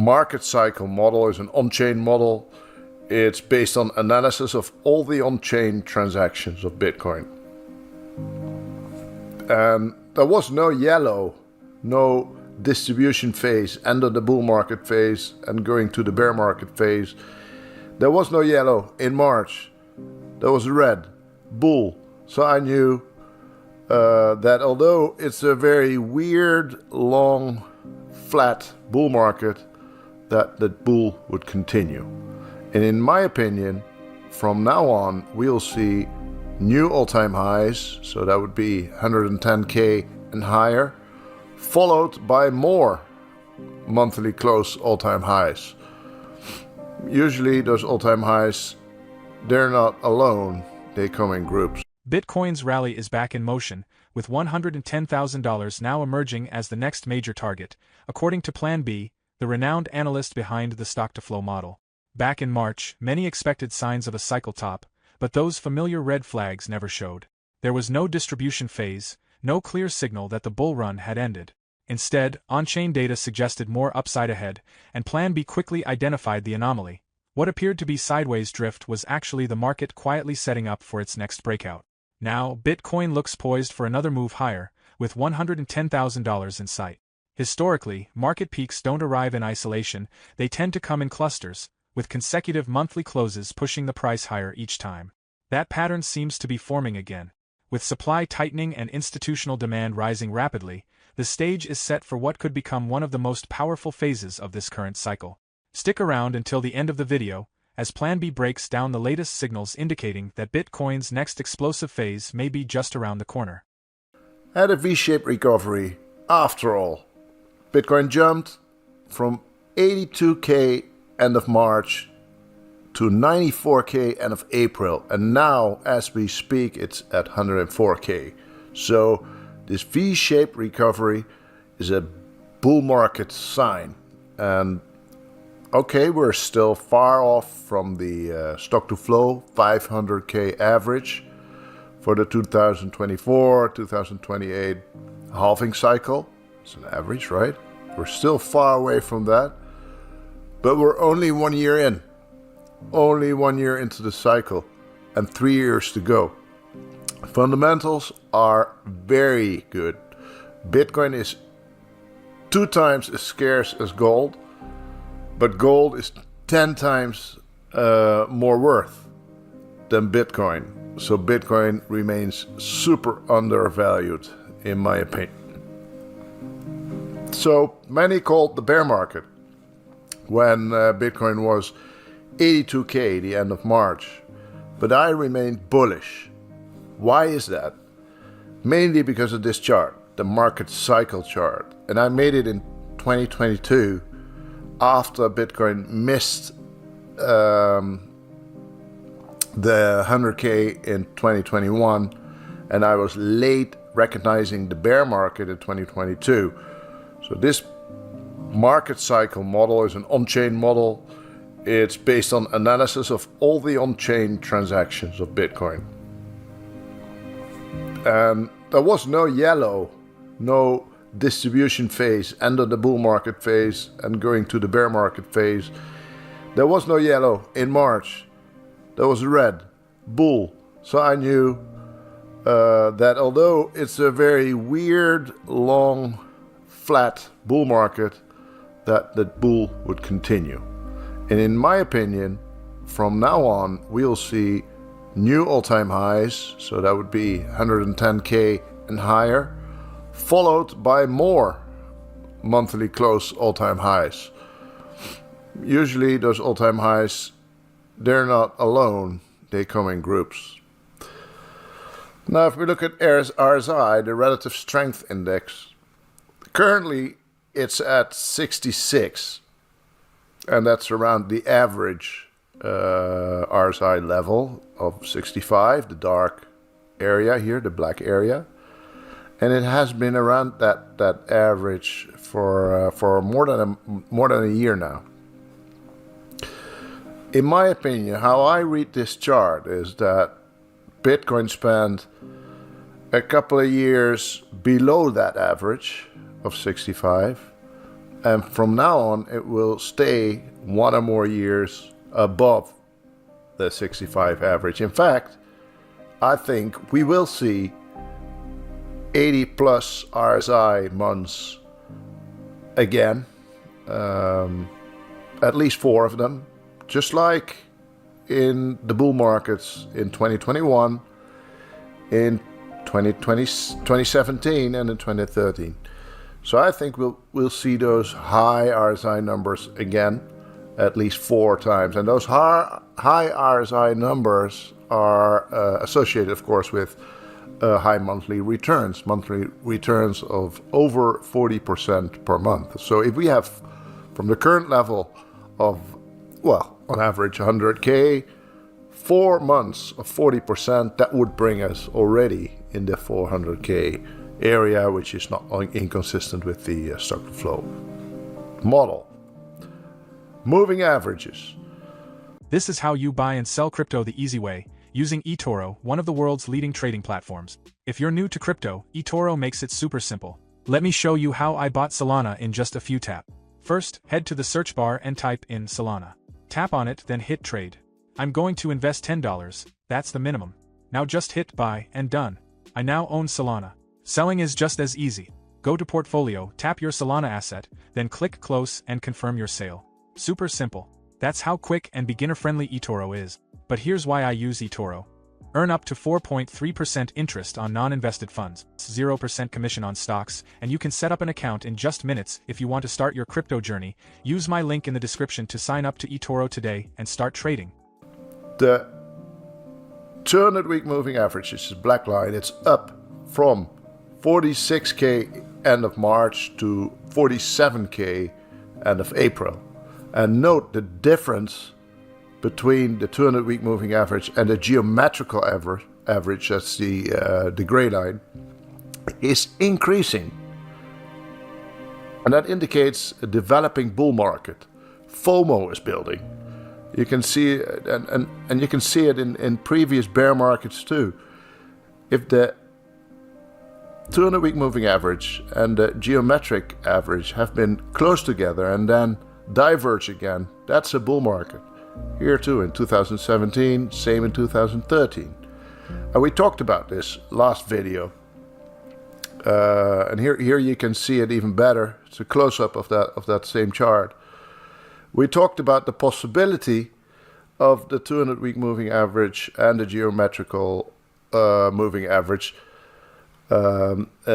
market cycle model is an on-chain model. It's based on analysis of all the on-chain transactions of Bitcoin. And there was no yellow, no distribution phase, end of the bull market phase and going to the bear market phase. There was no yellow in March. There was red, bull. So I knew that although it's a very weird, long, flat bull market, that the bull would continue. And in my opinion, from now on, we'll see new all-time highs. So that would be 110K and higher, followed by more monthly close all-time highs. Usually those all-time highs, they're not alone, they come in groups. Bitcoin's rally is back in motion, with $110,000 now emerging as the next major target, according to PlanB, the renowned analyst behind the stock-to-flow model. Back in March, many expected signs of a cycle top, but those familiar red flags never showed. There was no distribution phase, no clear signal that the bull run had ended. Instead, on-chain data suggested more upside ahead, and PlanB quickly identified the anomaly. What appeared to be sideways drift was actually the market quietly setting up for its next breakout. Now, Bitcoin looks poised for another move higher, with $110,000 in sight. Historically, market peaks don't arrive in isolation, they tend to come in clusters, with consecutive monthly closes pushing the price higher each time. That pattern seems to be forming again. With supply tightening and institutional demand rising rapidly, the stage is set for what could become one of the most powerful phases of this current cycle. Stick around until the end of the video, as PlanB breaks down the latest signals indicating that Bitcoin's next explosive phase may be just around the corner. Had a V-shaped recovery, after all. Bitcoin jumped from 82K end of March to 94K end of April, and now as we speak it's at 104K. So this V-shaped recovery is a bull market sign, and okay, we're still far off from the stock to flow 500K average for the 2024-2028 halving cycle. It's an average, right? We're still far away from that, but we're only 1 year in. Only 1 year into the cycle and 3 years to go. Fundamentals are very good. Bitcoin is 2 times as scarce as gold, but gold is 10 times more worth than Bitcoin. So Bitcoin remains super undervalued in my opinion. So many called the bear market when Bitcoin was 82K the end of March, but I remained bullish. Why is that? Mainly because of this chart, the market cycle chart, and I made it in 2022 after Bitcoin missed the 100K in 2021, and I was late recognizing the bear market in 2022. So this market cycle model is an on-chain model. It's based on analysis of all the on-chain transactions of Bitcoin. And there was no yellow, no distribution phase, end of the bull market phase and going to the bear market phase. There was no yellow in March. There was red, bull. So I knew that although it's a very weird, long, flat bull market, that the bull would continue. And in my opinion, from now on, we'll see new all-time highs. So that would be 110K and higher, followed by more monthly close all-time highs. Usually those all-time highs, they're not alone, they come in groups. Now if we look at RSI, the relative strength index, currently it's at 66, and that's around the average RSI level of 65, the dark area here, the black area. And it has been around that average for more than a year now. In my opinion, how I read this chart is that Bitcoin spent a couple of years below that average of 65, And from now on, it will stay one or more years above the 65 average. In fact, I think we will see 80 plus RSI months again, at least 4 of them, just like in the bull markets in 2021, in 2017 and in 2013. So I think we'll see those high RSI numbers again at least 4 times. And those high RSI numbers are associated, of course, with high monthly returns of over 40% per month. So if we have, from the current level of, well, on average 100K, 4 months of 40%, that would bring us already in the 400K area, which is not inconsistent with the stock flow model. Moving averages. This is how you buy and sell crypto the easy way, using eToro, one of the world's leading trading platforms. If you're new to crypto, eToro makes it super simple. Let me show you how I bought Solana in just a few taps. First, head to the search bar and type in Solana. Tap on it, then hit trade. I'm going to invest $10, that's the minimum. Now just hit buy and done. I now own Solana. Selling is just as easy. Go to portfolio, tap your Solana asset, then click close and confirm your sale. Super simple. That's how quick and beginner-friendly eToro is. But here's why I use eToro. Earn up to 4.3% interest on non-invested funds, 0% commission on stocks, and you can set up an account in just minutes if you want to start your crypto journey. Use my link in the description to sign up to eToro today and start trading. The 200-week moving average, which is black line, it's up from 46K end of March to 47K end of April. And note the difference between the 200-week moving average and the geometrical average, that's the gray line, is increasing. And that indicates a developing bull market. FOMO is building. You can see it, and you can see it in previous bear markets too. If the 200-week moving average and the geometric average have been close together and then diverge again, that's a bull market. Here too in 2017, same in 2013. And we talked about this last video. And here you can see it even better. It's a close-up of that same chart. We talked about the possibility of the 200-week moving average and the geometrical moving average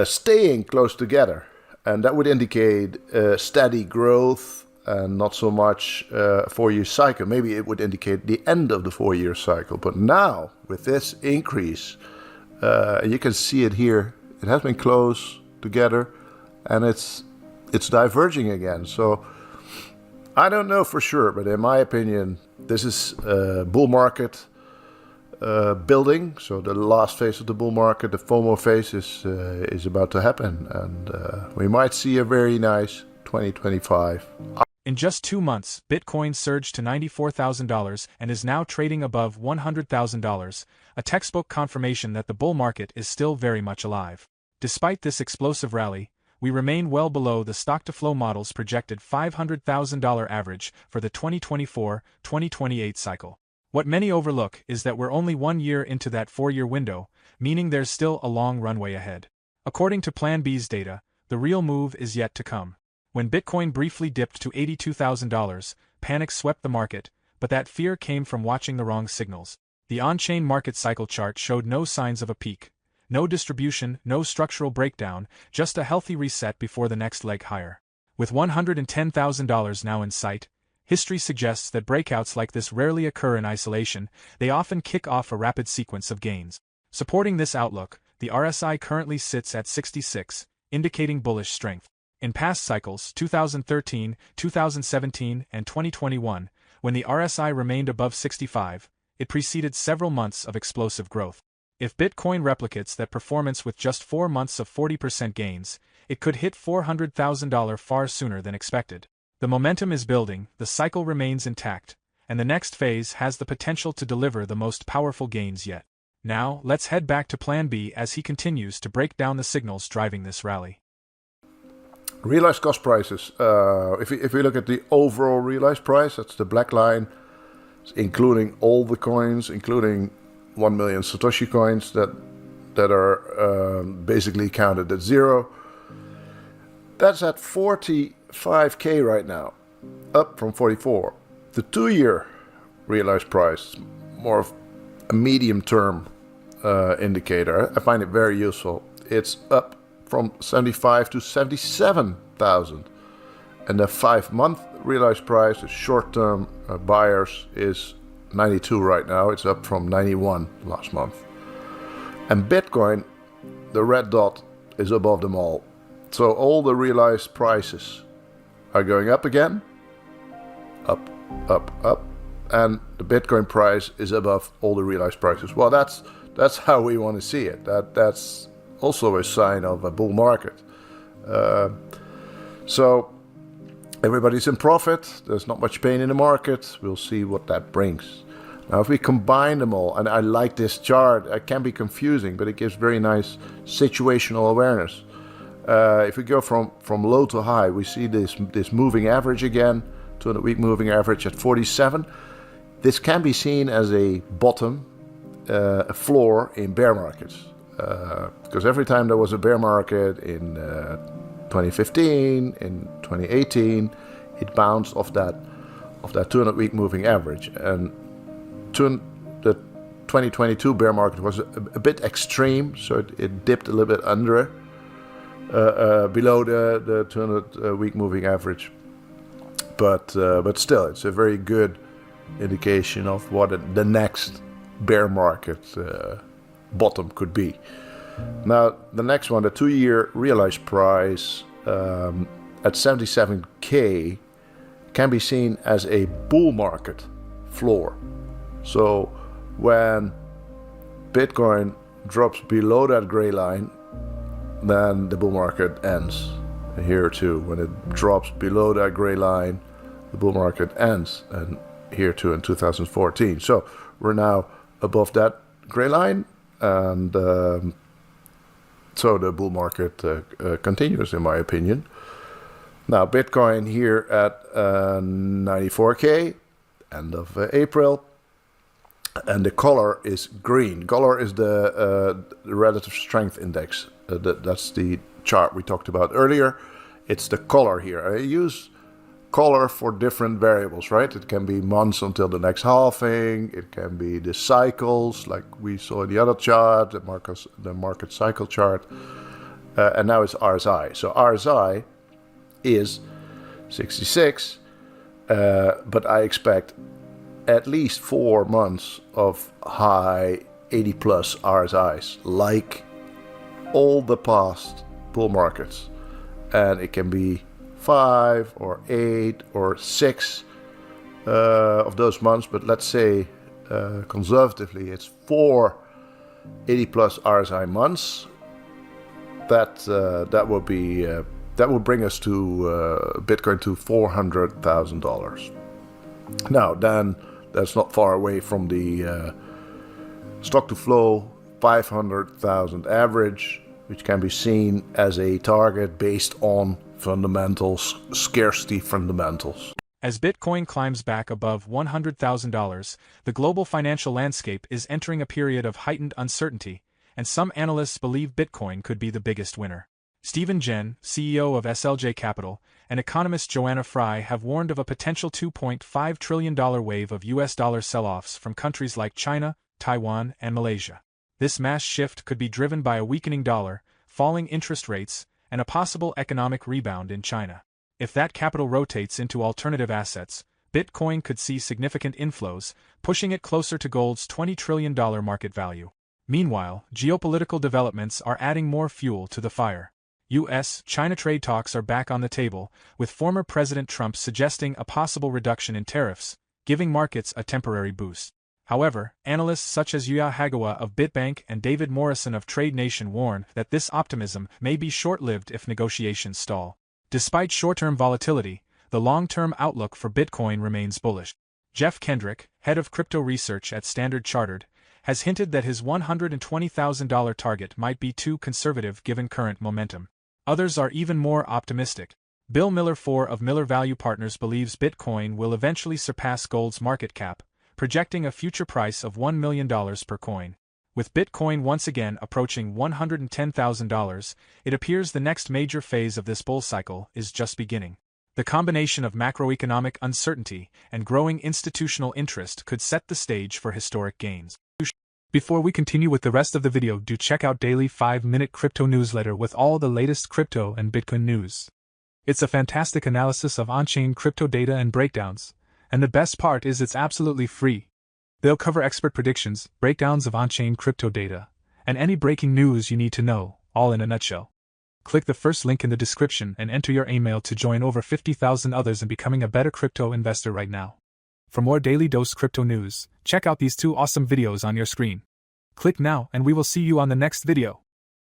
staying close together. And that would indicate steady growth and not so much a 4-year cycle. Maybe it would indicate the end of the 4-year cycle. But now, with this increase, you can see it here. It has been close together, and it's diverging again. So I don't know for sure, but in my opinion, this is a bull market building. So the last phase of the bull market, the FOMO phase, is about to happen, and we might see a very nice 2025. In just 2 months, Bitcoin surged to $94,000 and is now trading above $100,000, a textbook confirmation that the bull market is still very much alive. Despite this explosive rally, we remain well below the stock-to-flow model's projected $500,000 average for the 2024-2028 cycle. What many overlook is that we're only 1 year into that 4-year window, meaning there's still a long runway ahead. According to PlanB's data, the real move is yet to come. When Bitcoin briefly dipped to $82,000, panic swept the market, but that fear came from watching the wrong signals. The on-chain market cycle chart showed no signs of a peak. No distribution, no structural breakdown, just a healthy reset before the next leg higher. With $110,000 now in sight, history suggests that breakouts like this rarely occur in isolation, they often kick off a rapid sequence of gains. Supporting this outlook, the RSI currently sits at 66, indicating bullish strength. In past cycles, 2013, 2017, and 2021, when the RSI remained above 65, it preceded several months of explosive growth. If Bitcoin replicates that performance with just 4 months of 40% gains, it could hit $400,000 far sooner than expected. The momentum is building, the cycle remains intact, and the next phase has the potential to deliver the most powerful gains yet. Now, let's head back to PlanB as he continues to break down the signals driving this rally. Realized cost prices. If we look at the overall realized price, that's the black line, including all the coins, including 1 million Satoshi coins that are basically counted at zero. That's at 45K right now, up from 44. The 2-year realized price, more of a medium-term indicator. I find it very useful. It's up from 75 to 77,000. And the 5-month realized price, the short-term buyers, is 92 right now. It's up from 91 last month. And Bitcoin, the red dot, is above them all. So all the realized prices are going up again. Up, up, up. And the Bitcoin price is above all the realized prices. Well, that's how we want to see it. That's also a sign of a bull market. So everybody's in profit. There's not much pain in the market. We'll see what that brings. Now, if we combine them all, and I like this chart, it can be confusing, but it gives very nice situational awareness. If we go from low to high, we see this moving average again, 200-week moving average at 47. This can be seen as a bottom, a floor in bear markets. Because every time there was a bear market in 2015, in 2018, it bounced off that 200-week moving average. And the 2022 bear market was a bit extreme, so it dipped a little bit under, below the 200-week moving average. But still, it's a very good indication of what the next bear market bottom could be. Now, the next one, the 2-year realized price at 77K, can be seen as a bull market floor. So when Bitcoin drops below that gray line, then the bull market ends. And here too, when it drops below that gray line, the bull market ends. And here too in 2014. So we're now above that gray line, and so the bull market continues, in my opinion. Now, Bitcoin here at 94K, end of April. And the color is green. Color is the relative strength index. That's the chart we talked about earlier. It's the color here. I use color for different variables, right? It can be months until the next halving. It can be the cycles, like we saw in the other chart, the market cycle chart. And now it's RSI. So RSI is 66, but I expect at least 4 months of high 80 plus RSIs, like all the past bull markets. And it can be 5 or 8 or 6 of those months, but let's say conservatively it's 4 80 plus RSI months. That will be that will bring us to Bitcoin to $400,000. Now then, that's not far away from the stock to flow 500,000 average, which can be seen as a target based on fundamentals, scarcity fundamentals. As Bitcoin climbs back above $100,000, the global financial landscape is entering a period of heightened uncertainty, and some analysts believe Bitcoin could be the biggest winner. Stephen Jen, CEO of SLJ Capital, and economist Joanna Fry have warned of a potential $2.5 trillion wave of US dollar sell-offs from countries like China, Taiwan, and Malaysia. This mass shift could be driven by a weakening dollar, falling interest rates, and a possible economic rebound in China. If that capital rotates into alternative assets, Bitcoin could see significant inflows, pushing it closer to gold's $20 trillion market value. Meanwhile, geopolitical developments are adding more fuel to the fire. US-China trade talks are back on the table, with former President Trump suggesting a possible reduction in tariffs, giving markets a temporary boost. However, analysts such as Yuya Hagawa of Bitbank and David Morrison of Trade Nation warn that this optimism may be short-lived if negotiations stall. Despite short-term volatility, the long-term outlook for Bitcoin remains bullish. Jeff Kendrick, head of crypto research at Standard Chartered, has hinted that his $120,000 target might be too conservative given current momentum. Others are even more optimistic. Bill Miller IV of Miller Value Partners believes Bitcoin will eventually surpass gold's market cap, projecting a future price of $1 million per coin. With Bitcoin once again approaching $110,000, it appears the next major phase of this bull cycle is just beginning. The combination of macroeconomic uncertainty and growing institutional interest could set the stage for historic gains. Before we continue with the rest of the video, do check out daily 5-minute crypto newsletter with all the latest crypto and Bitcoin news. It's a fantastic analysis of on-chain crypto data and breakdowns, and the best part is it's absolutely free. They'll cover expert predictions, breakdowns of on-chain crypto data, and any breaking news you need to know, all in a nutshell. Click the first link in the description and enter your email to join over 50,000 others in becoming a better crypto investor right now. For more Daily Dose Crypto news, check out these 2 awesome videos on your screen. Click now and we will see you on the next video.